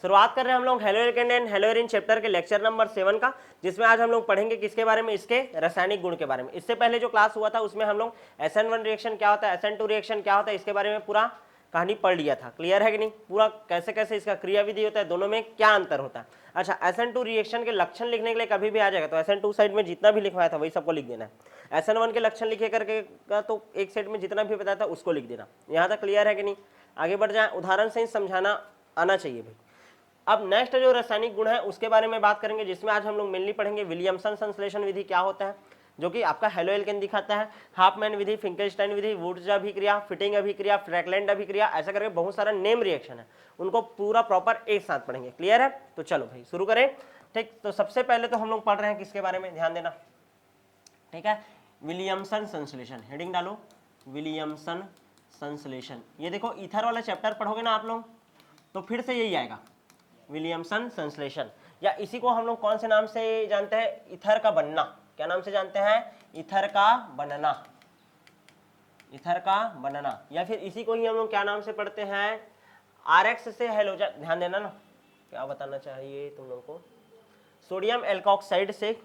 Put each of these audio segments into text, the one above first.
शुरुआत कर रहे हैं हम लोग halo alkane and hello arene chapter के लेक्चर नंबर 7 का, जिसमें आज हम लोग पढ़ेंगे किसके बारे में, इसके रासायनिक गुण के बारे में। इससे पहले जो क्लास हुआ था उसमें हम लोग SN1 रिएक्शन क्या होता है, SN2 रिएक्शन क्या होता है, इसके बारे में पूरा कहानी पढ़ लिया था। क्लियर है कि नहीं, पूरा कैसे कैसे इसका क्रियाविधि होता है, दोनों में क्या अंतर होता है। अच्छा, SN2 रिएक्शन के लक्षण लिखने के लिए कभी भी आ जाएगा तो SN2 साइड में जितना भी लिखवाया था वही सबको लिख देना है। SN1 के लक्षण लिखे करके तो एक साइड में जितना भी बताया था उसको लिख देना। यहाँ तक क्लियर है कि नहीं, आगे बढ़ जाए, उदाहरण से ही समझाना आना चाहिए भाई। अब नेक्स्ट जो रासायनिक गुण है उसके बारे में बात करेंगे, जिसमें आज हम लोग मेनली पढ़ेंगे विलियमसन संश्लेषण विधि क्या होता है, जो कि आपका हेलो एल्केन दिखाता है, हाफमैन विधि, फिंकेलस्टाइन विधि, वुड्स अभिक्रिया, फिटिंग अभिक्रिया, फ्रैकलैंड अभिक्रिया, ऐसा करके बहुत सारा नेम रिएक्शन है, उनको पूरा प्रॉपर एक साथ पढ़ेंगे। क्लियर है, तो चलो भाई शुरू करें। ठीक, तो सबसे पहले तो हम लोग पढ़ रहे हैं किसके बारे में, ध्यान देना। ठीक है, विलियमसन संश्लेषण, हेडिंग डालो विलियमसन संश्लेषण। ये देखो ईथर वाला चैप्टर पढ़ोगे ना आप लोग तो फिर से यही आएगा, विलियमसन संश्लेषण, या इसी को हम लोग कौन से नाम से जानते हैं, ईथर का बनना। क्या नाम से जानते हैं, ईथर का बनना, ईथर का बनना, या फिर इसी को ही हम लोग क्या नाम से पढ़ते हैं, RX से हेलोजन। ध्यान देना ना, क्या बताना चाहिए तुम लोग को, सोडियम एल्कोक्साइड से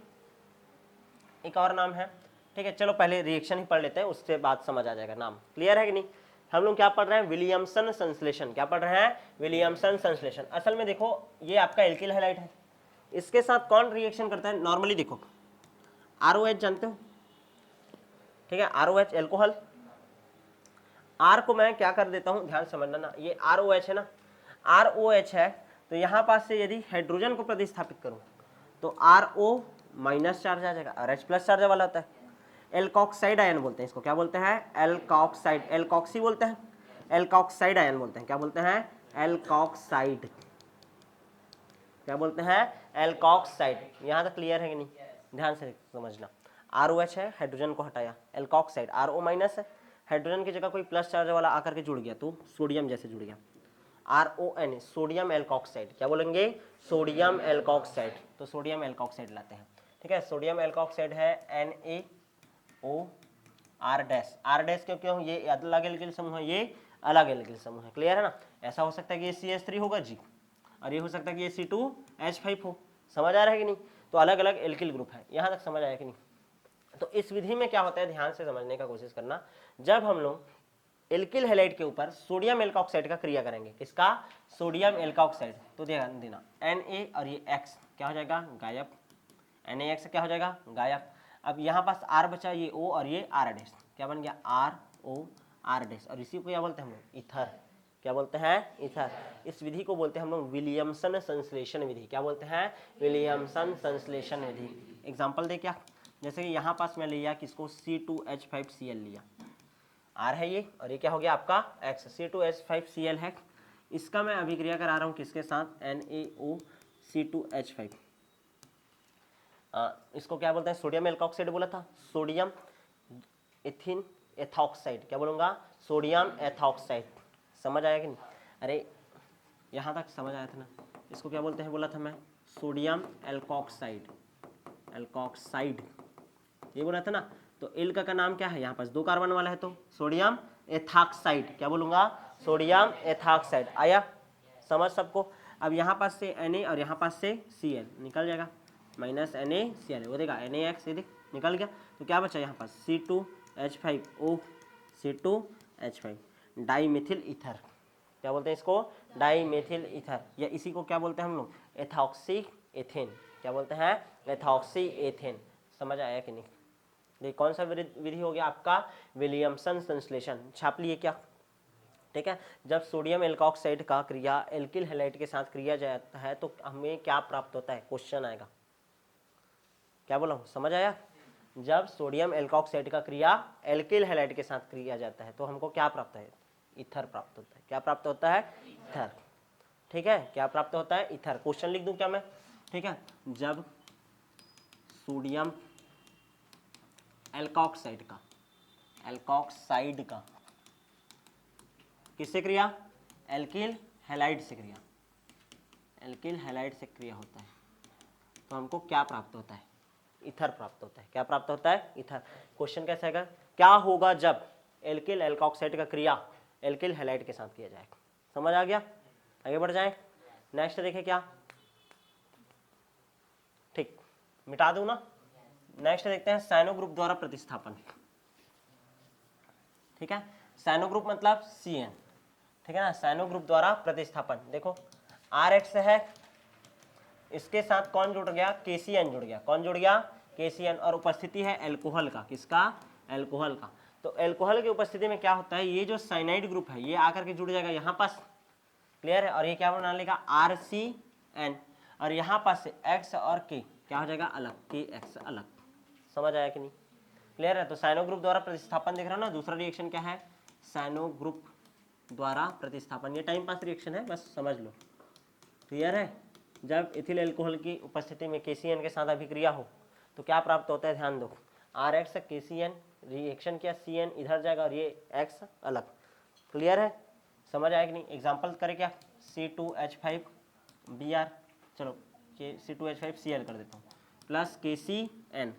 एक और नाम है। ठीक है, चलो पहले रिएक्शन ही पढ़ लेते हैं, उससे बात समझ आ जाएगा नाम। क्लियर है कि नहीं, हम लोग क्या पढ़ रहे हैं, विलियमसन संश्लेषण। क्या पढ़ रहे हैं, विलियमसन संश्लेषण। असल में देखो ये आपका एल्किल हैलाइड है, इसके साथ कौन रिएक्शन करता है, नॉर्मली देखो ROH जानते हो, ठीक है, ROH एल्कोहल। R को मैं क्या कर देता हूं, ध्यान समझना ना, ये ROH है ना, ROH है, तो यहां पास से यदि हाइड्रोजन को प्रतिस्थापित करूं तो RO माइनस चार्ज आ जाएगा, RH प्लस चार्ज वाला होता है। एल्कोक्साइड आयन बोलते हैं इसको, क्या बोलते हैं, एल्कोक्साइड, एल्कोक्सी बोलते हैं, एल्कोक्साइड आयन बोलते हैं। क्या बोलते हैं, एल्कोक्साइड, क्या बोलते हैं, एल्कोक्साइड। यहां तक क्लियर है कि नहीं, ध्यान से समझना। ROH है, हाइड्रोजन को हटाया, एल्कोक्साइड, RO माइनस है, हाइड्रोजन की जगह कोई प्लस चार्ज वाला आकर के जुड़ गया तो सोडियम जैसे जुड़ गया, RON, सोडियम एल्कोक्साइड। क्या बोलेंगे, सोडियम एल्कोक्साइड, तो सोडियम एल्कोक्साइड लाते हैं। ठीक है, सोडियम एल्कोक्साइड है NaOR डैश, R डैश क्यों, ये अलग एल्किल समूह है, ये अलग एल्किल समूह है। क्लियर है ना, ऐसा हो सकता है कि ये CH3 होगा जी, और ये हो सकता है कि ये C2H5 हो। समझ आ रहा है कि नहीं, तो अलग अलग एल्किल ग्रुप है। यहाँ तक समझ आया कि नहीं, तो इस विधि में क्या होता है, ध्यान से समझने का कोशिश करना। जब हम लोग एल्किल हैलाइड के ऊपर सोडियम एल्कोक्साइड का क्रिया करेंगे, किसका, सोडियम एल्कोक्साइड, तो ध्यान देना Na और ये X क्या हो जाएगा, गायब, NaX क्या हो जाएगा, गायब। अब यहाँ पास R बचा, ये O और ये R डैश, क्या बन गया, ROR डैश, और इसी को क्या बोलते हैं हम लोग, ईथर। क्या बोलते हैं, ईथर। इस विधि को बोलते हैं हम लोग विलियमसन संश्लेषण विधि। क्या बोलते हैं, विलियमसन संश्लेषण विधि। एग्जाम्पल दे क्या, जैसे कि यहाँ पास मैं लिया किसको, C2H5Cl लिया, R है ये, और ये क्या हो गया आपका X, C2H5Cl है। इसका मैं अभिक्रिया करा रहा हूँ किसके साथ, NaOC2H5। इसको क्या बोलते हैं, सोडियम एल्कोक्साइड बोला था, सोडियम एथिन एथॉक्साइड। क्या बोलूँगा, सोडियम एथॉक्साइड। समझ आया कि नहीं, अरे यहाँ तक समझ आया था ना। इसको क्या बोलते हैं, बोला था मैं, सोडियम एल्कोक्साइड, एल्कोक्साइड ये बोला था ना। तो एल्का का नाम क्या है, यहाँ पास 2 कार्बन वाला है तो सोडियम एथॉक्साइड। क्या बोलूँगा, सोडियम एथॉक्साइड। आया समझ सबको। अब यहाँ पास से Na और यहाँ पास से Cl निकल जाएगा, माइनस NaCl, वो देगा NaX, ये देख निकल गया। तो क्या बचा यहाँ पास, C2H5O, C2H5, डाईमिथिल ईथर। क्या बोलते हैं इसको, डाईमिथिल ईथर, या इसी को क्या बोलते हैं हम लोग, एथॉक्सी एथेन। क्या बोलते हैं, एथॉक्सी एथेन। समझ आया कि नहीं, ये कौन सा विधि हो गया आपका, विलियमसन संश्लेषण। छाप लिए क्या, ठीक है। जब सोडियम एल्कोक्साइड का क्रिया एल्किल हैलाइड के साथ किया जाता है तो हमें क्या प्राप्त होता है, क्वेश्चन आएगा। क्या बोला हूँ, समझ आया। जब सोडियम एल्कोक्साइड का क्रिया एल्किल हैलाइड के साथ किया जाता है तो हमको क्या प्राप्त है, ईथर प्राप्त होता है। क्या प्राप्त होता है, ईथर। ठीक है, क्या प्राप्त होता है, ईथर। क्वेश्चन लिख दूं क्या मैं, ठीक है। जब सोडियम एल्कोक्साइड का किससे क्रिया, एल्किल हैलाइड से क्रिया, एल्किल हैलाइड से क्रिया होता है तो हमको क्या प्राप्त होता है, ईथर प्राप्त होता है। क्या प्राप्त होता है, ईथर। क्वेश्चन कैसा है, क्या होगा जब एल्किल एल्कोक्साइड का क्रिया एल्किल हैलाइड के साथ किया जाए। समझ आ गया, आगे बढ़ जाए। नेक्स्ट देखें क्या, ठीक, मिटा दूं ना। नेक्स्ट देखते हैं साइनो ग्रुप द्वारा प्रतिस्थापन। ठीक है, साइनो ग्रुप मतलब Cn, ठीक है ना, साइनो ग्रुप द्वारा प्रतिस्थापन। देखो Rx है, इसके साथ कौन जुड़ गया, KCN जुड़ गया। कौन जुड़ गया, KCN, और उपस्थिति है एल्कोहल का। किसका, एल्कोहल का। तो एल्कोहल की उपस्थिति में क्या होता है, ये जो साइनाइड ग्रुप है ये आकर के जुड़ जाएगा यहाँ पास, क्लियर है, और ये क्या बना लेगा RCN, और यहाँ पास से X और K क्या हो जाएगा अलग, KX अलग। समझ आया कि नहीं, क्लियर है। तो साइनो ग्रुप द्वारा प्रतिस्थापन देख रहा हो ना, दूसरा रिएक्शन क्या है, साइनो ग्रुप द्वारा प्रतिस्थापन। ये टाइम पास रिएक्शन है, बस समझ लो, क्लियर है। जब इथिल अल्कोहल की उपस्थिति में KCN के साथ अभिक्रिया हो तो क्या प्राप्त होता है, ध्यान दो, RX KCN रिएक्शन किया, CN इधर जाएगा और ये X अलग, क्लियर है। समझ आया कि नहीं, एग्जाम्पल करें क्या, C2H5Br, चलो C2H5Cl कर देता हूँ, प्लस KCN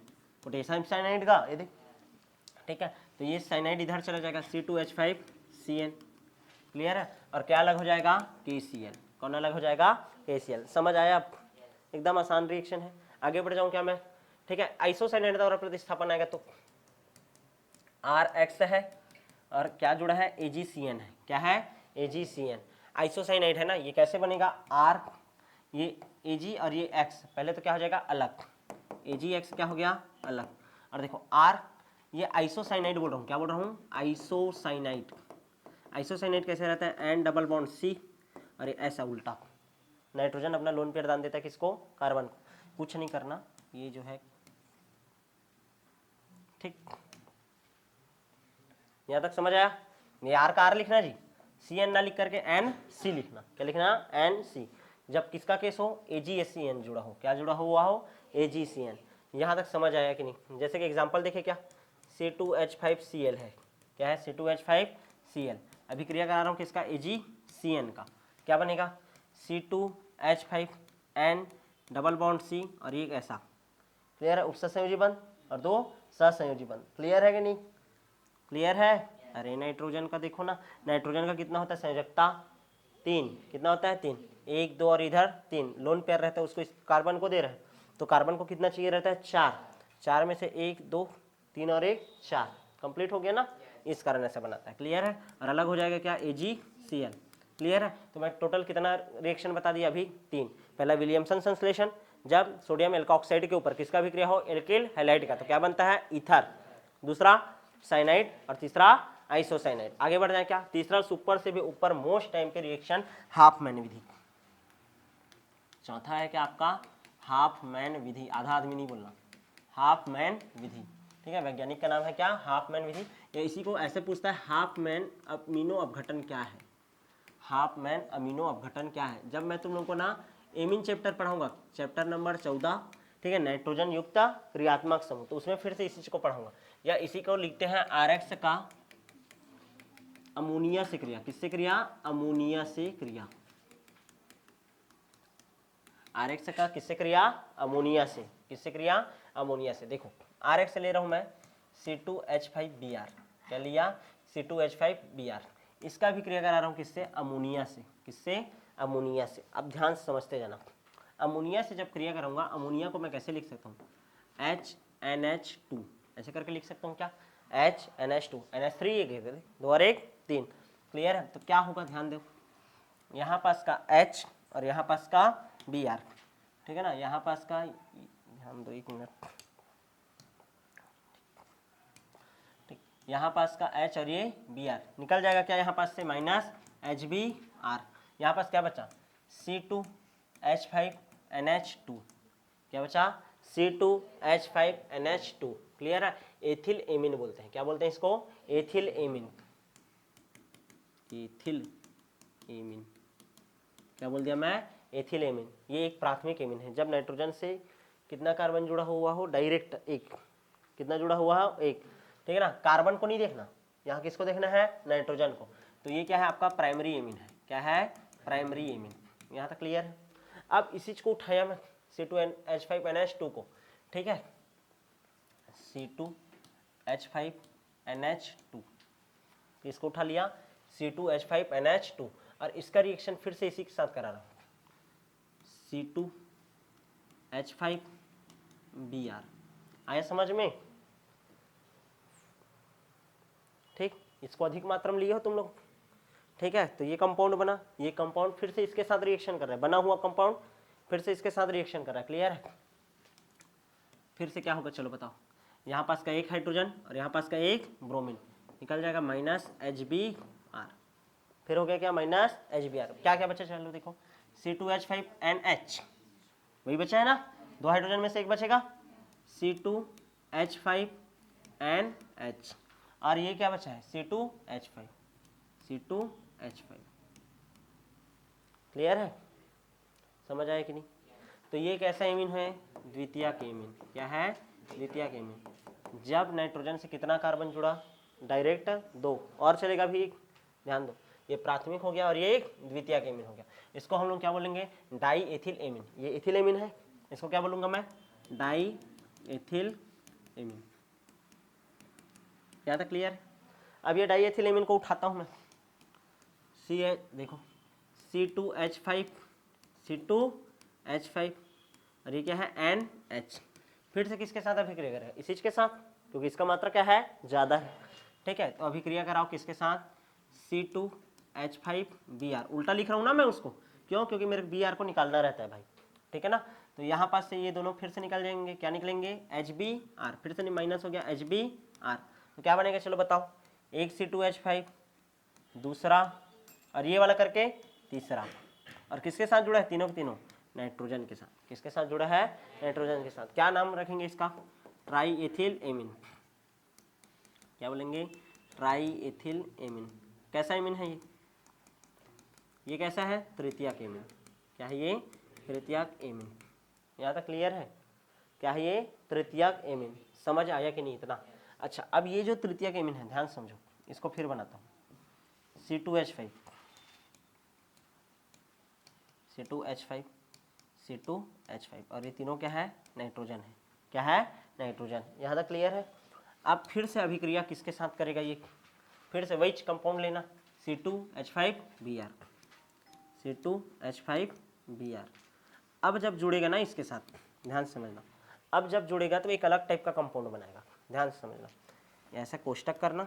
पोटेशियम साइनाइड का, ये देख, ठीक है। तो ये साइनाइड इधर चला जाएगा, C2H5Cn, क्लियर है, और क्या अलग हो जाएगा, KCl। कौन अलग हो जाएगा, KCl। समझ आया आप, एकदम आसान रिएक्शन है। आगे बढ़ जाऊं क्या मैं, ठीक है। आइसोसाइनाइड द्वारा प्रतिस्थापन आएगा तो RX है और क्या जुड़ा है, AgCN है। क्या है, AgCN। आइसोसाइनाइड है ना, ये कैसे बनेगा, R, ये Ag और ये X, पहले तो क्या हो जाएगा अलग, AgX क्या हो गया अलग, और देखो R, ये आइसोसाइनाइड बोल रहा हूँ, क्या बोल रहा हूँ, आइसोसाइनाइड। आइसोसाइनाइड कैसे रहता है, N डबल बॉन्ड C, और ये ऐसा उल्टा, नाइट्रोजन अपना लोन पेयर दान देता है किसको, कार्बन को। कुछ नहीं करना, ये जो है, ठीक, यहाँ तक समझ आया। ये R का R लिखना जी, CN ना लिख करके NC लिखना। क्या लिखना, NC। जब किसका केस हो, AgCN जुड़ा हो, क्या जुड़ा हुआ हो, AgCN। यहाँ तक समझ आया कि नहीं। जैसे कि एग्जांपल देखे क्या, C2H5Cl है, क्या है, C2H5Cl, अभिक्रिया करा रहा हूँ किसका, AgCN का, क्या बनेगा, C2H5N डबल बॉन्ड C, और ये ऐसा, क्लियर है, उपसंयोजी बंध और दो सहसंयोजी बंध, क्लियर है कि नहीं, क्लियर है। अरे नाइट्रोजन का देखो ना, नाइट्रोजन का कितना होता है संयोजकता, 3, कितना होता है 3, 1 2 और इधर 3, लोन पेयर रहता है, उसको इस कार्बन को दे रहे हैं, तो कार्बन को कितना चाहिए रहता है, 4, 4 में से 1 2 3 और 1 4, कंप्लीट हो गया ना, इस कारण ऐसा बनाता है, क्लियर है। और अलग हो जाएगा क्या, AgCl, क्लियर है। तो मैं टोटल कितना रिएक्शन बता दिया अभी, 3। पहला विलियमसन संश्लेषण, जब सोडियम एल्कोक्साइड के ऊपर किसका अभिक्रिया हो, एल्किल हैलाइड का, तो क्या बनता है, ईथर। दूसरा साइनाइड, और तीसरा आइसोसाइनाइड। आगे बढ़ जाए क्या, तीसरा सुपर से भी ऊपर मोस्ट टाइम के रिएक्शन हाफमैन विधि। चौथा है क्या आपका, हाफमैन विधि, आधा आदमी नहीं बोलना, हाफमैन विधि, ठीक है। वैज्ञानिक का नाम है क्या, हाफमैन विधि। या इसी को ऐसे पूछता है, हाफमैन अमीनो अपघटन क्या है, हाफमैन अमीनो अपघटन क्या है। जब मैं तुम लोगों को ना एमिन चैप्टर पढ़ाऊंगा, चैप्टर नंबर 14, ठीक है, नाइट्रोजन युक्त क्रियात्मक समूह, तो उसमें फिर से इसी चीज को पढ़ाऊंगा। या इसी को लिखते हैं RX का अमोनिया से क्रिया, किससे क्रिया, अमोनिया से क्रिया, RX का किससे क्रिया, अमोनिया से, किससे क्रिया, अमोनिया से। देखो RX से ले रहा हूं मैं C2H5Br, क्या लिया, C2H5Br, इसका भी क्रिया करा रहा हूं किससे, अमोनिया से, किससे, अमोनिया से। अब ध्यान से समझते जाना, अमोनिया से जब क्रिया करूंगा, अमोनिया को मैं कैसे लिख सकता हूँ, HNH2, ऐसे करके लिख सकता हूँ क्या, HNH2, NH3 एक 2 और 1 3, क्लियर है। तो क्या होगा, ध्यान दो, यहाँ पास का H और यहाँ पास का Br, ठीक है ना, यहाँ पास का, ध्यान दो 1 मिनट, ठीक, यहाँ पास का H और ये Br निकल जाएगा क्या, यहाँ पास से माइनस HBr, यहाँ पास क्या बचा, C2H5NH2, क्या बचा, C2H5NH2, क्लियर है। एथिल एमिन बोलते हैं, क्या बोलते हैं इसको, एथिल एमिन, एथिल एमिन, क्या बोल दिया मैं, एथिल एमिन। ये एक प्राथमिक एमिन है। जब नाइट्रोजन से कितना कार्बन जुड़ा हुआ हो, डायरेक्ट एक, कितना जुड़ा हुआ हो, एक, ठीक है ना, कार्बन को नहीं देखना, यहाँ किसको देखना है, नाइट्रोजन को। तो ये क्या है आपका, प्राइमरी एमिन है, क्या है, प्राइमरी एमिन। यहाँ तक क्लियर है। अब इसी को उठाया मैं C2H5NH2 को, ठीक है, C2H5NH2, इसको उठा लिया C2H5NH2, और इसका रिएक्शन फिर से इसी के साथ करा रहा हूँ, C2H5Br। आया समझ में? ठीक, इसको अधिक मात्रा में लिए हो तुम लोग। ठीक है, तो ये कंपाउंड बना, ये कंपाउंड फिर से इसके साथ रिएक्शन कर रहा है, बना हुआ कंपाउंड फिर से इसके साथ रिएक्शन कर रहा है। क्लियर है? फिर से क्या होगा चलो बताओ। यहाँ पास का एक हाइड्रोजन और यहाँ पास का एक ब्रोमीन, निकल जाएगा -HBr। फिर हो गया क्या? -HBr। क्या क्या बचा चलो देखो, C2H5NH वही बचा है ना, दो हाइड्रोजन में से एक बचेगा C2H5NH, और ये क्या बचा है? C2H5। क्लियर है? समझ आया कि नहीं? तो ये एक ऐसा एमीन है, द्वितीयक एमीन। क्या है? द्वितीयक एमीन। जब नाइट्रोजन से कितना कार्बन जुड़ा? डायरेक्ट 2, और चलेगा भी एक। ध्यान दो, ये प्राथमिक हो गया और ये एक द्वितीयक एमीन हो गया। इसको हम लोग क्या बोलेंगे? Die ethyl amine. ये एथिल एमीन है, इसको क्या बोलूंगा मैं? Die ethyl amine. क्या था? क्लियर है? अब ये डाई एथिल एमीन को उठाता हूं मैं, देखो C2H5 और ये क्या है? NH। फिर से किसके साथ अभिक्रिया करेगा? इसी के साथ, क्योंकि इसका मात्रा क्या है? ज़्यादा है। ठीक है, तो अभिक्रिया कराओ किसके साथ? C2H5Br। उल्टा लिख रहा हूँ ना मैं उसको, क्यों? क्योंकि मेरे Br को निकालना रहता है भाई। ठीक है ना? तो यहाँ पास से ये दोनों फिर से निकल जाएंगे। क्या निकलेंगे? HBr। फिर से माइनस हो गया HBr। तो क्या बनेगा चलो बताओ? एक C2H5, दूसरा, और ये वाला करके तीसरा, और किसके साथ जुड़ा है? तीनों के तीनों नाइट्रोजन के साथ। किसके साथ जुड़ा है? नाइट्रोजन के साथ। क्या नाम रखेंगे इसका? Try ethyl amine. क्या बोलेंगे? Try ethyl amine. कैसा एमीन है ये कैसा है? तृतीयक एमीन। क्या है ये? तृतीयक एमीन। यहाँ तक क्लियर है? क्या है ये? तृतीयक एमीन। समझ आया कि नहीं इतना? अच्छा, अब ये जो तृतीयक एमीन है, ध्यान समझो, इसको फिर बनाता हूँ। C2H5 और ये तीनों क्या है? नाइट्रोजन है। क्या है? नाइट्रोजन। यहाँ तक क्लियर है? अब फिर से अभिक्रिया किसके साथ करेगा ये? फिर से वही कंपाउंड लेना, C2H5Br। अब जब जुड़ेगा ना इसके साथ, ध्यान से समझना, अब जब जुड़ेगा तो एक अलग टाइप का कंपाउंड बनाएगा। ध्यान से समझना, ऐसा कोष्टक करना।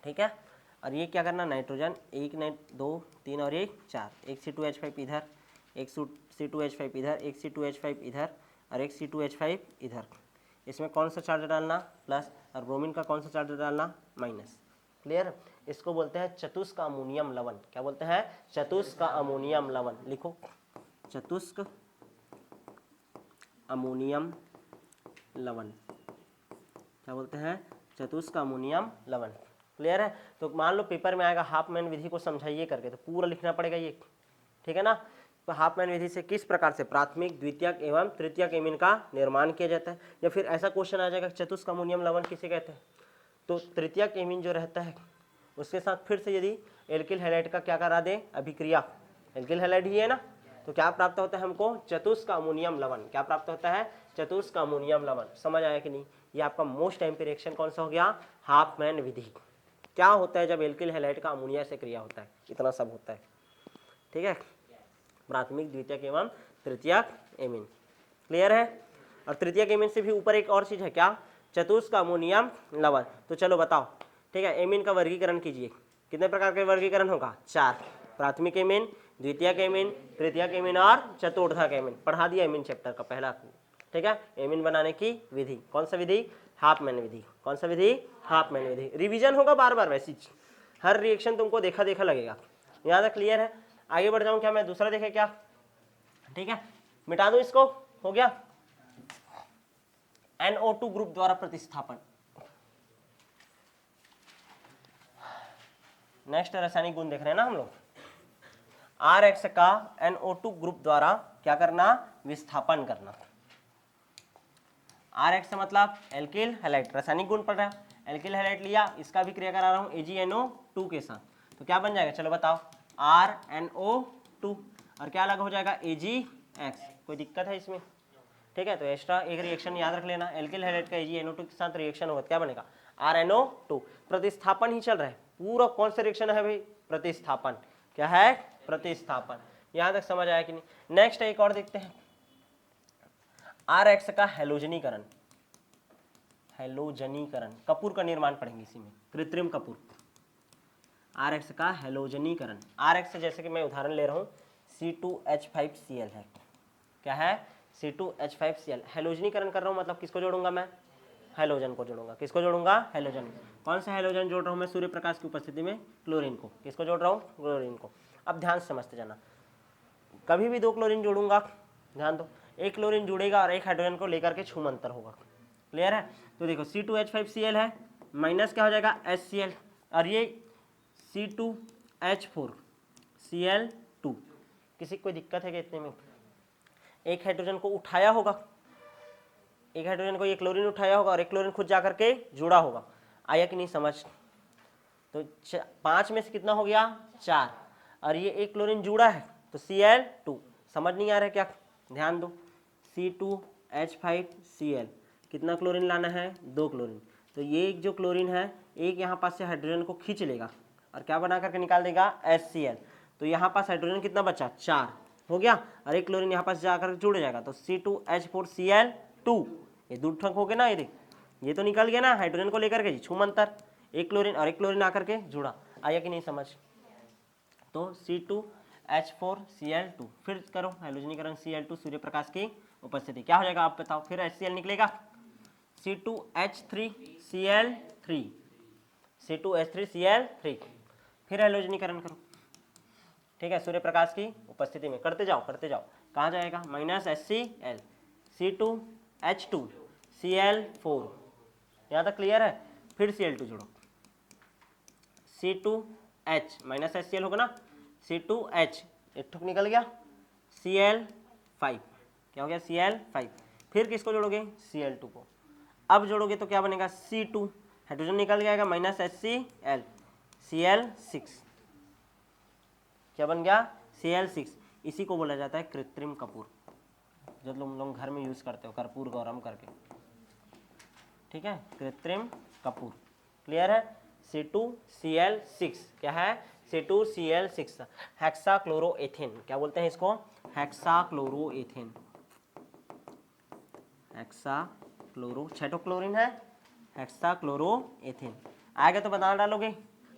ठीक है, और ये क्या करना? नाइट्रोजन, एक 2 3 और एक 4, एक C2H5 इधर, एक C2H5 इधर, एक C2H5 इधर, और एक C2H5 इधर। इसमें कौन सा चार्ज डालना? प्लस, और ब्रोमीन का कौन सा चार्ज डालना? माइनस। क्लियर? इसको बोलते हैं चतुष्क अमोनियम लवण। क्या बोलते हैं? चतुष्क अमोनियम लवण। लिखो, चतुष्क अमोनियम लवण। क्या बोलते हैं? चतुष्क अमोनियम लवण। क्लियर है? तो मान लो पेपर में आएगा हाफमैन विधि को समझाइए करके, तो पूरा लिखना पड़ेगा ये। ठीक है ना? तो हाफमैन विधि से किस प्रकार से प्राथमिक, द्वितीयक एवं तृतीयक एमीन का निर्माण किया जाता है, या फिर ऐसा क्वेश्चन आ जाएगा चतुष्क अमोनियम लवण किसे कहते हैं? तो तृतीयक एमीन जो रहता है उसके साथ फिर से यदि एल्किल हैलाइड का क्या करा दे? अभिक्रिया, एल्किल हैलाइड ही है ना, तो क्या प्राप्त होता है हमको? चतुष्क अमोनियम लवण। क्या प्राप्त होता है? चतुष्क अमोनियम लवण। समझ आया कि नहीं? ये आपका मोस्ट टाइम पे रिएक्शन कौन सा हो गया? हाफमैन विधि। क्या होता है जब एल्किल हैलाइड का अमोनिया से क्रिया होता है? इतना सब होता है। ठीक है, प्राथमिक, द्वितीयक एवं तृतीयक एमीन। क्लियर है? और तृतीयक एमीन से भी ऊपर एक और चीज है, क्या? चतुष्क अमोनियम लवण। तो चलो बताओ। ठीक है, एमीन का वर्गीकरण कीजिए। कितने प्रकार का वर्गीकरण होगा? 4। प्राथमिक एमीन, द्वितीयक एमीन, तृतीयक एमीन और चतुर्थक एमीन। पढ़ा दिया एमीन चैप्टर का पहला। ठीक है, एमीन बनाने की विधि कौन सा विधि? हाफमैन विधि। कौन सा विधि? हाफमैन विधि। रिवीजन होगा बार बार, वैसी हर रिएक्शन तुमको देखा देखा लगेगा। यहाँ तक क्लियर है? आगे बढ़ जाऊं क्या मैं? दूसरा देखे क्या? ठीक है, मिटा दूं इसको। हो गया। NO2 ग्रुप द्वारा प्रतिस्थापन। नेक्स्ट रासायनिक गुण देख रहे हैं ना हम लोग। RH का NO2 ग्रुप द्वारा क्या करना? विस्थापन करना। RH से मतलब एल्किल हैलाइड, रासायनिक गुण पढ़ रहा है। एल्किल हैलाइड लिया, इसका भी क्रिया करा रहा हूँ AgNO2 के साथ। तो क्या बन जाएगा चलो बताओ? RNO2, और क्या अलग हो जाएगा? AgX। कोई दिक्कत है इसमें? ठीक है, तो एक्स्ट्रा एक रिएक्शन याद रख लेना, एल्किल हैलाइड का AgNO2 के साथ रिएक्शन होगा, क्या बनेगा? RNO2। प्रतिस्थापन ही चल रहा है पूरा। कौन सा रिएक्शन है भाई? प्रतिस्थापन। क्या है? प्रतिस्थापन। यहाँ तक समझ आया कि नहीं? नेक्स्ट एक और देखते हैं, RX का हेलोजनीकरण, हेलोजनीकरण, कपूर का निर्माण पढ़ेंगे इसी में, कृत्रिम कपूर। RX का हेलोजनीकरण, RX से जैसे कि मैं उदाहरण ले रहा हूँ C2H5Cl है, क्या है? C2H5Cl। हेलोजनीकरण कर रहा हूँ मतलब किसको जोड़ूंगा मैं? हेलोजन को जोड़ूंगा। किसको जोड़ूंगा? हेलोजन। कौन सा हेलोजन जोड़ रहा हूँ मैं सूर्य प्रकाश की उपस्थिति में? क्लोरीन को। किसको जोड़ रहा हूँ? क्लोरीन को। अब ध्यान से समझते जाना, कभी भी 2 क्लोरीन जोड़ूंगा, ध्यान दो, एक क्लोरीन जुड़ेगा और एक हाइड्रोजन को लेकर के छूमंतर होगा। क्लियर है? तो देखो C2H5Cl है, माइनस क्या हो जाएगा? HCl, और ये C2H4Cl2। किसी को कोई दिक्कत है क्या इतने में? एक हाइड्रोजन को उठाया होगा, एक हाइड्रोजन को ये क्लोरीन उठाया होगा और एक क्लोरीन खुद जाकर के जुड़ा होगा। आया कि नहीं समझ? तो 5 में से कितना हो गया? 4, और ये एक क्लोरीन जुड़ा है तो Cl2। समझ नहीं आ रहा है क्या? ध्यान दो, C2H5Cl, कितना क्लोरीन लाना है? 2 क्लोरीन। तो ये एक जो क्लोरीन है, एक यहाँ पास से हाइड्रोजन को खींच लेगा और क्या बना करके निकाल देगा? HCl। तो यहाँ पास हाइड्रोजन कितना बचा? 4 हो गया, और एक क्लोरीन यहाँ पास जाकर जुड़ जाएगा तो C2H4Cl2। ये 2 ठक हो गए ना, ये देख, ये तो निकल गया ना हाइड्रोजन को लेकर के, छूमंतर, एक क्लोरीन और एक क्लोरीन आकर के जुड़ा। आया कि नहीं समझ? तो C2H4Cl2, फिर करो हेलोजनीकरण Cl2 सूर्य प्रकाश की उपस्थिति, क्या हो जाएगा आप बताओ? फिर HCl निकलेगा, C2H3Cl3, C2H3Cl3, फिर हेलोजनीकरण करो, ठीक है, सूर्य प्रकाश की उपस्थिति में। करते जाओ करते जाओ, कहाँ जाएगा? माइनस HCl, C2H2Cl4, यहाँ तक क्लियर है? फिर Cl2 जोड़ो, C2H माइनस HCl होगा ना, C2H एक ठुक निकल गया, Cl5, क्या हो गया? Cl5। फिर किसको जोड़ोगे? Cl2 को। अब जोड़ोगे तो क्या बनेगा? C2, हाइड्रोजन निकल जाएगा, माइनस HCl, Cl6, क्या बन गया? Cl6। इसी को बोला जाता है कृत्रिम कपूर, जो तुम लोग घर में यूज करते हो कर्पूर गौरम करके, ठीक है, कृत्रिम कपूर। क्लियर है? C2Cl6 क्या है? C2Cl6 हेक्साक्लोरोएथेन, क्या बोलते हैं इसको? हेक्साक्लोरोएथेन, हेक्साक्लोरो, 6 क्लोरीन है, हेक्साक्लोरोएथेन। आएगा तो बता डालोगे।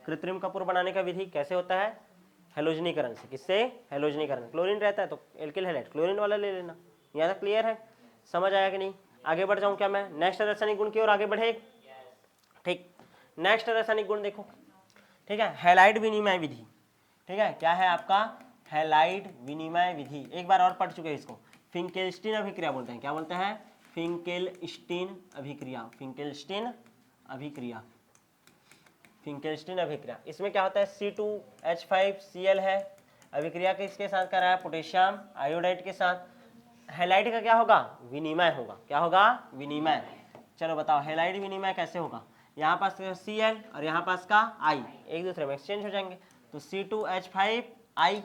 कृत्रिम कपूर बनाने का विधि कैसे होता है? हेलोजनीकरण से। किससे? हेलोजनीकरण। क्लोरीन रहता है तो एल्किल हैलाइड क्लोरीन वाला ले लेना। यहाँ तक क्लियर है? समझ आया कि नहीं? आगे बढ़ जाऊँ क्या मैं? नेक्स्ट रासायनिक गुण की ओर आगे बढ़े। ठीक, नेक्स्ट रासायनिक गुण देखो, ठीक है, हैलाइड विनिमय विधि, ठीक है, क्या है आपका? हैलाइड विनिमय विधि। एक बार और पढ़ चुके हैं इसको, फिंकेल्स्टीन अभिक्रिया बोलते हैं। क्या बोलते हैं? फिंकेल्स्टीन अभिक्रिया, फिंकेल्स्टीन अभिक्रिया, फिंकेल्स्टीन अभिक्रिया। इसमें क्या होता है? C2H5Cl है, अभिक्रिया किसके साथ कर रहा है? पोटेशियम आयोडाइड के साथ। हैलाइड का क्या होगा? विनिमय होगा। क्या होगा? विनिमय। चलो बताओ हैलाइड विनिमय कैसे होगा? यहाँ पास Cl और यहाँ पास का I एक दूसरे में एक्सचेंज हो जाएंगे, तो C2H5I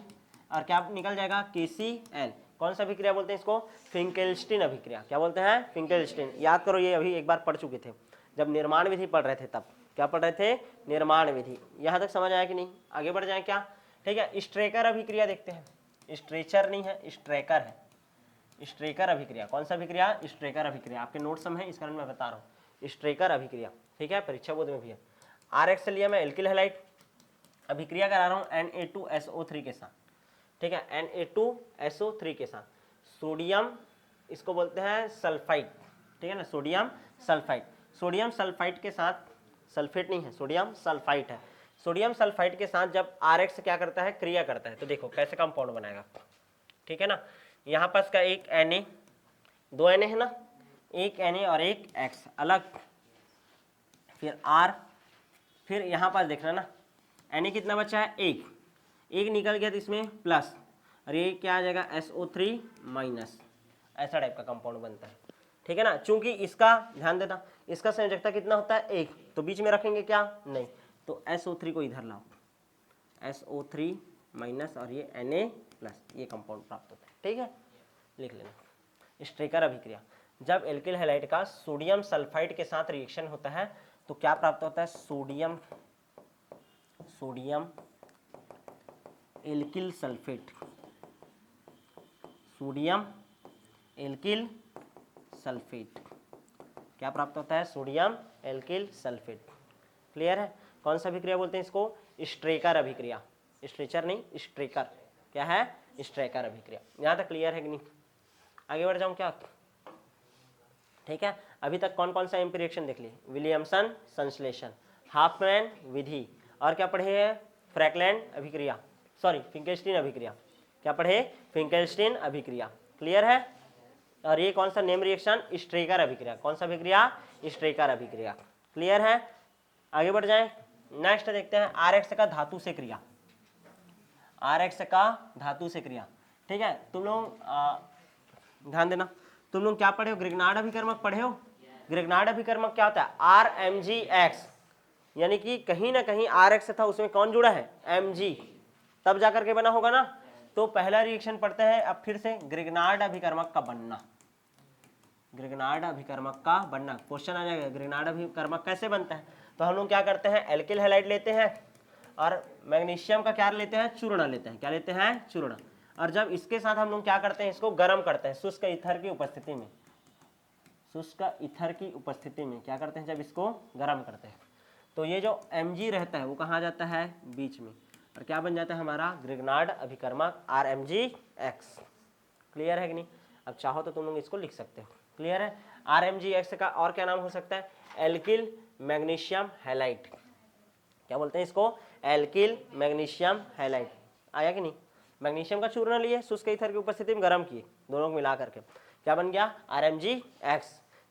और क्या निकल जाएगा? KCl। कौन सा अभिक्रिया बोलते हैं इसको? फिंकेल्स्टीन अभिक्रिया। क्या बोलते हैं? फिंकेल्स्टीन। याद करो, ये अभी एक बार पढ़ चुके थे जब निर्माण विधि पढ़ रहे थे तब। क्या पढ़ रहे थे? निर्माण विधि। यहाँ तक समझ आया कि नहीं? आगे बढ़ जाए क्या? ठीक है, स्ट्रेकर अभिक्रिया देखते हैं। स्ट्रेचर नहीं है, स्ट्रेकर है। स्ट्रेकर अभिक्रिया, कौन सा अभिक्रिया? स्ट्रेकर अभिक्रिया। आपके नोट्स में है इस कारण मैं बता रहा हूँ, स्ट्रेकर अभिक्रिया, ठीक है, परीक्षा बोर्ड में भी है। RX से लिया मैं एल्किल हैलाइड, अभिक्रिया करा रहा हूँ Na2SO3 के साथ, ठीक है, Na2SO3 के साथ सोडियम, इसको बोलते हैं सल्फाइड, ठीक है ना, सोडियम सल्फाइड। सोडियम सल्फाइड के साथ, सल्फेट नहीं है, सोडियम सल्फाइड है। सोडियम सल्फाइड के साथ जब RX क्या करता है? क्रिया करता है, तो देखो कैसे कंपाउंड बनाएगा, ठीक है ना। यहाँ पास का एक Na, 2 Na है ना, एक Na और एक X अलग, फिर R, फिर यहाँ पास देखना ना, Na कितना बचा है? एक निकल गया तो इसमें प्लस, और ये क्या आ जाएगा? SO3 माइनस, ऐसा टाइप का कंपाउंड बनता है, ठीक है ना। चूंकि इसका ध्यान देना, इसका संयोजकता कितना होता है? 1, तो बीच में रखेंगे क्या? नहीं, तो SO3 को इधर लाओ, SO3 माइनस और ये Na प्लस, ये कंपाउंड प्राप्त होता है, ठीक है, लिख लेना। स्ट्रेकर अभिक्रिया, जब एल्किल हैलाइड का सोडियम सल्फाइड के साथ रिएक्शन होता है तो क्या प्राप्त होता है? Sodium alkyl sulphate, sodium alkyl sulphate. क्या प्राप्त होता है? Sodium alkyl sulphate. क्लियर है? कौन सा अभिक्रिया बोलते हैं इसको? स्ट्रेकर अभिक्रिया। स्ट्रेचर नहीं, स्ट्रेकर। क्या है? स्ट्रेकर अभिक्रिया। यहाँ तक क्लियर है कि नहीं? आगे बढ़ जाऊँ क्या? ठीक है, अभी तक कौन कौन सा एम्पी रिएक्शन देख लिए? विलियमसन संश्लेषण, हाफमैन विधि, और क्या पढ़े हैं? फ्रैकलैंड अभिक्रिया, सॉरी फिंकेल्स्टीन अभिक्रिया। क्या पढ़े? फिंकेल्स्टीन अभिक्रिया। क्लियर है? और ये कौन सा नेम रिएक्शन? स्ट्रेकर अभिक्रिया। कौन सा अभिक्रिया? स्ट्रेकर अभिक्रिया। क्लियर है? आगे बढ़ जाएं। नेक्स्ट देखते हैं आरएक्स का धातु से क्रिया। आरएक्स का धातु से क्रिया। ठीक है, तुम लोग ध्यान देना, तुम लोग क्या पढ़े हो? ग्रिग्नार्ड अभिकर्मक पढ़े हो? ग्रिग्नार्ड अभिकर्मक क्या होता है? RMgX, यानी कि कहीं ना कहीं RX था, उसमें कौन जुड़ा है? Mg, तब जाकर के बना होगा ना। तो पहला रिएक्शन पढ़ते हैं अब फिर से, ग्रिग्नार्ड अभिकर्मक का बनना। ग्रिग्नार्ड अभिकर्मक का बनना क्वेश्चन आ जाएगा। ग्रिग्नार्ड अभिकर्मक कैसे बनता है? तो हम लोग क्या करते हैं? एल्किल हैलाइड लेते हैं और मैग्नीशियम का क्या लेते हैं? चूर्ण लेते हैं। क्या लेते हैं? चूर्ण। और जब इसके साथ हम लोग क्या करते हैं? इसको गर्म करते हैं शुष्क ईथर की उपस्थिति में। शुष्क ईथर की उपस्थिति में क्या करते हैं? जब इसको गर्म करते हैं तो ये जो Mg रहता है वो कहाँ जाता है? बीच में। और क्या बन जाता है हमारा? Grignard अभिकर्मक RMgX। क्लियर है कि नहीं? अब चाहो तो तुम लोग इसको लिख सकते हो। क्लियर है? RMgX का और क्या नाम हो सकता है? Alkyl magnesium halide. क्या बोलते हैं इसको? Alkyl magnesium halide. आया कि नहीं? मैग्नीशियम का चूर्ण लिए, शुष्क ईथर की उपस्थिति में गर्म किए, दोनों को मिला करके क्या बन गया? RMgX।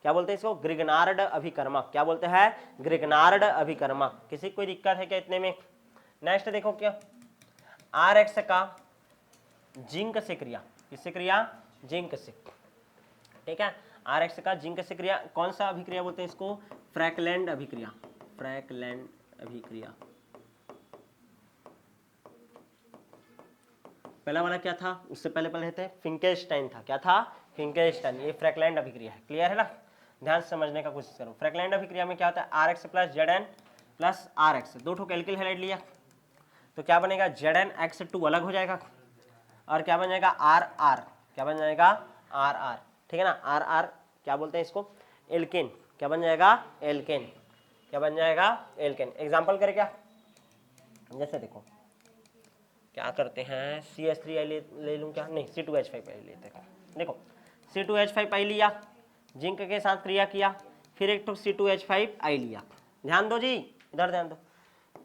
क्या बोलते हैं इसको? ग्रिग्नार्ड अभिकर्मक। क्या बोलते हैं? ग्रिग्नार्ड अभिकर्मक। किसी कोई दिक्कत है क्या इतने में? नेक्स्ट देखो क्या, RX का जिंक से क्रिया। किससे क्रिया? जिंक से। ठीक है, RX का जिंक से क्रिया। कौन सा अभिक्रिया बोलते हैं इसको? फ्रैकलैंड अभिक्रिया। फ्रैकलैंड अभिक्रिया। पहला वाला क्या था? उससे पहले पढ़े थे फिंकेल्स्टाइन था। क्या था? फिंकेल्स्टाइन। ये फ्रैकलैंड अभिक्रिया है। क्लियर है ना? ध्यान से समझने का कोशिश करो। फ्रैकलैंड अभिक्रिया में क्या होता है? RX plus Zn plus RX, दो ठोक एल्किल हैलाइड लिया तो क्या बनेगा? ZnX2 अलग हो जाएगा और क्या बन जाएगा? RR। क्या बन जाएगा? RR। ठीक है ना? RR क्या बोलते हैं इसको? एल्केन। क्या बन जाएगा? एल्केन। क्या बन जाएगा? एल्केन। एग्जाम्पल करें क्या? जैसे देखो क्या करते हैं, CH3 ले लूँ क्या? नहीं, C2H5 लेते हैं। देखो C2H5 लिया, जिंक के साथ क्रिया किया, फिर एक तो C2H5 लिया। ध्यान दो जी, इधर ध्यान दो।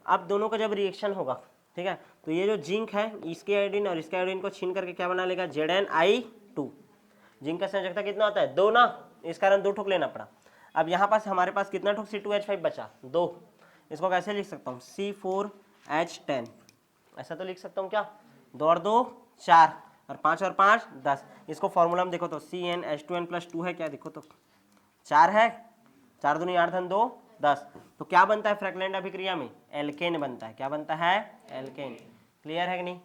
अब दोनों का जब रिएक्शन होगा, ठीक है, तो ये जो जिंक है इसके आयोडीन और इसके आयोडीन को छीन करके क्या बना लेगा? ZnI2। जिंक का संयोजकता कितना होता है? 2 ना, इस कारण 2 ठोक लेना पड़ा। अब यहाँ पास हमारे पास कितना ठोक C2H5 बचा? 2। इसको कैसे लिख सकता हूँ? C4H10। ऐसा तो लिख सकता हूँ क्या? 2 और 2 4 और 5 और 5 10। इसको फॉर्मूला में देखो तो CnH2n+2 है क्या? देखो तो 4 है, 4 दूनी 8 धन 2 10। तो क्या बनता है फ्रैकलैंड अभिक्रिया में? एल्केन बनता है। क्या बनता है? एल्केन। क्लियर है कि नहीं?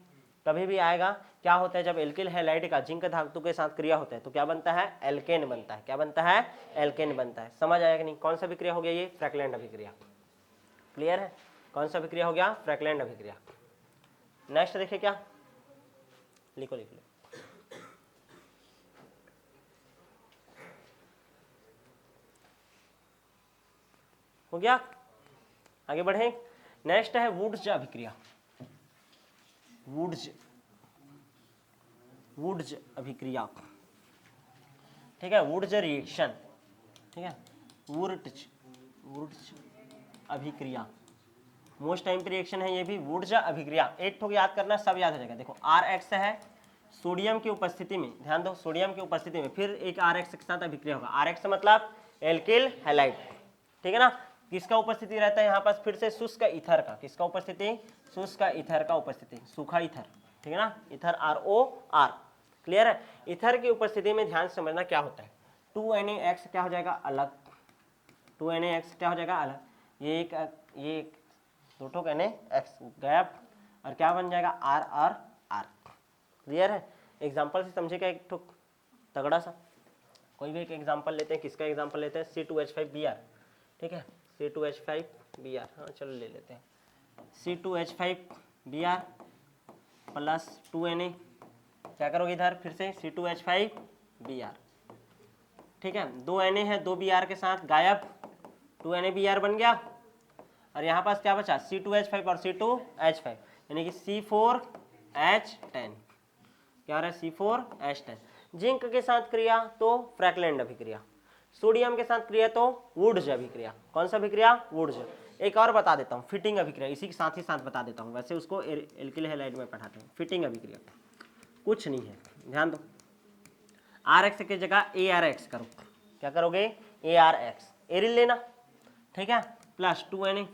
कभी भी आएगा क्या होता है जब एल्किल हैलाइड का जिंक धातु के साथ क्रिया होता है तो क्या बनता है? एल्केन बनता है। क्या बनता है? एल्केन बनता है। समझ आया कि नहीं? कौन सा अभिक्रिया हो गया? ये फ्रैकलैंड अभिक्रिया। क्लियर है? कौन सा अभिक्रिया हो गया? फ्रैकलैंड अभिक्रिया। नेक्स्ट देखिए क्या, लिखो लिख लो। हो गया? आगे बढ़े। नेक्स्ट है वुड्स अभिक्रिया। वुड्स अभिक्रिया। ठीक है, वुड्स रिएक्शन। ठीक है, वुड्स अभिक्रिया मोस्ट टाइम की रिएक्शन है ये भी। वुड्स अभिक्रिया एक ठोक याद करना, सब याद हो जाएगा। देखो RX है, सोडियम की उपस्थिति में, ध्यान दो, सोडियम की उपस्थिति में फिर एक RX के साथ अभिक्रिया होगा। RX मतलब एल्किल हैलाइड। ठीक है ना? किसका उपस्थिति रहता है यहाँ पास? फिर से शुष्क ईथर का। किसका उपस्थिति? शुष्क ईथर का उपस्थिति, सूखा ईथर। ठीक है ना? Ether ROR। क्लियर है? ईथर की उपस्थिति में ध्यान से समझना क्या होता है। 2NaX क्या हो जाएगा? अलग। 2NaX क्या हो जाएगा? अलग। ये एक दो ठोक NaX गैप और क्या बन जाएगा? RRR। क्लियर है? एग्जाम्पल से समझेगा एक ठोक तगड़ा सा। कोई भी एक एग्जाम्पल लेते हैं। किसका एग्जाम्पल लेते हैं? C2H5Br। ठीक है, C2H5Br। हाँ चलो ले लेते हैं। C2H5Br प्लस 2Na क्या करोगे इधर फिर से C2H5Br, ठीक है, 2 Na है 2 Br के साथ गायब, 2 NaBr बन गया, और यहाँ पास क्या बचा C2H5 और C2H5 यानी कि C4H10, क्या हो रहा है C4H10। जिंक के साथ क्रिया तो फ्रैकलैंड अभिक्रिया, सोडियम के साथ क्रिया तो वुड्ज अभिक्रिया। कौन सा अभिक्रिया? वुड्ज। एक और बता देता हूँ, फिटिंग अभिक्रिया, इसी के साथ ही साथ बता देता हूँ, वैसे उसको एल्किल हैलाइड में पढ़ाते हैं। फिटिंग अभिक्रिया कुछ नहीं है, ध्यान दो, RX की जगह ARX करो। क्या करोगे? ARX, एरिल लेना, ठीक है, प्लस 2Na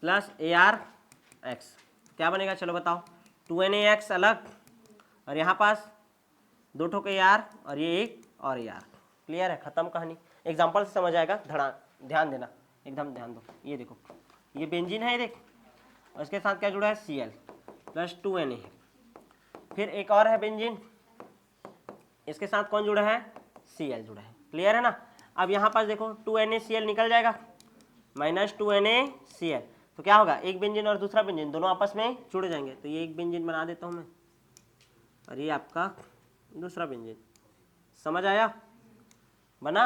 प्लस ARX, क्या बनेगा चलो बताओ, 2NaX अलग, और यहाँ पास 2 ठोक AR और ये एक और AR। क्लियर है, खत्म कहानी। एग्जाम्पल से समझ आएगा, ध्यान देना, एकदम ध्यान दो। ये देखो, ये बेंजीन है, ये देख, और इसके साथ क्या जुड़ा है Cl प्लस 2Na है। फिर एक और है बेंजीन, इसके साथ कौन जुड़ा है? Cl जुड़ा है। क्लियर है ना? अब यहाँ पास देखो 2NaCl निकल जाएगा, माइनस 2NaCl, तो क्या होगा, एक बेंजीन और दूसरा बेंजीन दोनों आपस में जुड़ जाएंगे। तो ये एक बेंजीन बना देता हूँ मैं, और ये आपका दूसरा बेंजीन। समझ आया? बना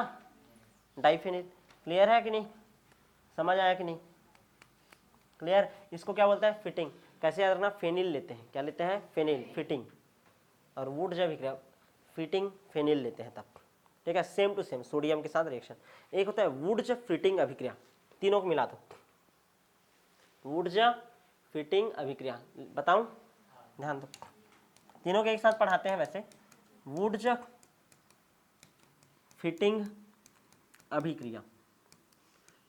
डाइफेनिल। क्लियर है कि नहीं? समझ आया कि नहीं? क्लियर। इसको क्या बोलते हैं? फिटिंग। कैसे याद रखना? फेनिल लेते हैं, क्या लेते हैं? Phenyl, fitting. और वुड जब अभिक्रिया फिटिंग फेनिल लेते हैं तब, ठीक है, सेम टू सेम सोडियम के साथ रिएक्शन। एक होता है वुड्ज फिटिंग अभिक्रिया, तीनों को मिला दो, वुड्ज फिटिंग अभिक्रिया। बताऊं? ध्यान दो, तीनों के एक साथ पढ़ाते हैं वैसे। वुड्ज फिटिंग अभिक्रिया,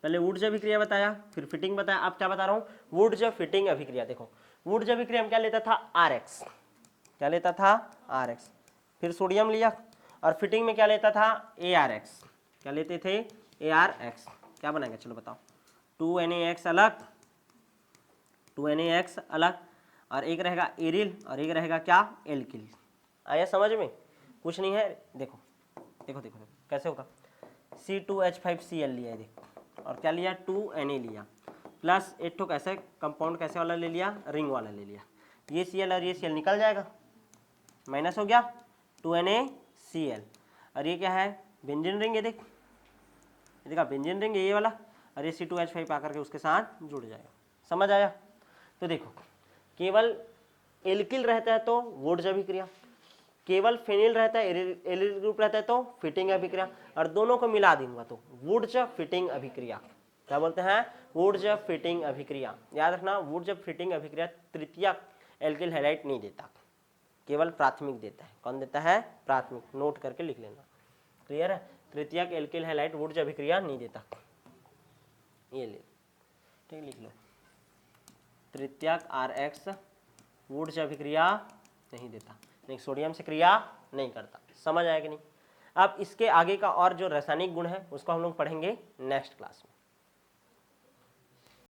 पहले वुड्ज अभिक्रिया बताया, फिर फिटिंग बताया, अब क्या बता रहा हूं? वुड्ज फिटिंग अभिक्रिया। देखो वुड्ज अभिक्रिया में क्या लेता था? RX, क्या लेता था? RX, फिर सोडियम लिया, और फिटिंग में क्या लेता था? ARX, क्या लेते थे? ARX। क्या बनाएंगे चलो बताओ, 2NaX अलग, 2NaX अलग, और एक रहेगा एरिल और एक रहेगा क्या? एल्किल। आया समझ में? कुछ नहीं है, देखो देखो देखो, देखो कैसे होगा। C2H5Cl लिया है, देखो, और क्या लिया? 2Na लिया, प्लस एक ठोक ऐसे कंपाउंड कैसे वाला ले लिया? रिंग वाला ले लिया। ये Cl और ये Cl निकल जाएगा, माइनस हो गया 2NaCl, और ये क्या है? Benzene ring. ये देख, ये देखा बेंजीन रिंग, ये वाला, और ये C2H5 आकर के उसके साथ जुड़ जाएगा। समझ आया? तो देखो, केवल एल्किल रहता है तो वुड्ज अभिक्रिया, केवल फेनिल रहता है, एरिल ग्रुप रहता है तो फिटिंग अभिक्रिया, और दोनों को मिला दूंगा तो वुड्ज फिटिंग अभिक्रिया। क्या बोलते हैं? वुड्ज फिटिंग अभिक्रिया। याद रखना, वुड्ज फिटिंग अभिक्रिया तृतीयक एल्किल हैलाइड नहीं देता, केवल प्राथमिक देता है। कौन देता है? प्राथमिक। नोट करके लिख लेना। क्लियर है? तृतीयक एल्किल हैलाइड वुड्ज अभिक्रिया नहीं देता, ये ले, ठीक, लिख लो, तृतीयक RX वुड्ज अभिक्रिया नहीं देता, नहीं, सोडियम से क्रिया नहीं करता। समझ आया कि नहीं? अब इसके आगे का और जो रासायनिक गुण है उसको हम लोग पढ़ेंगे नेक्स्ट क्लास में।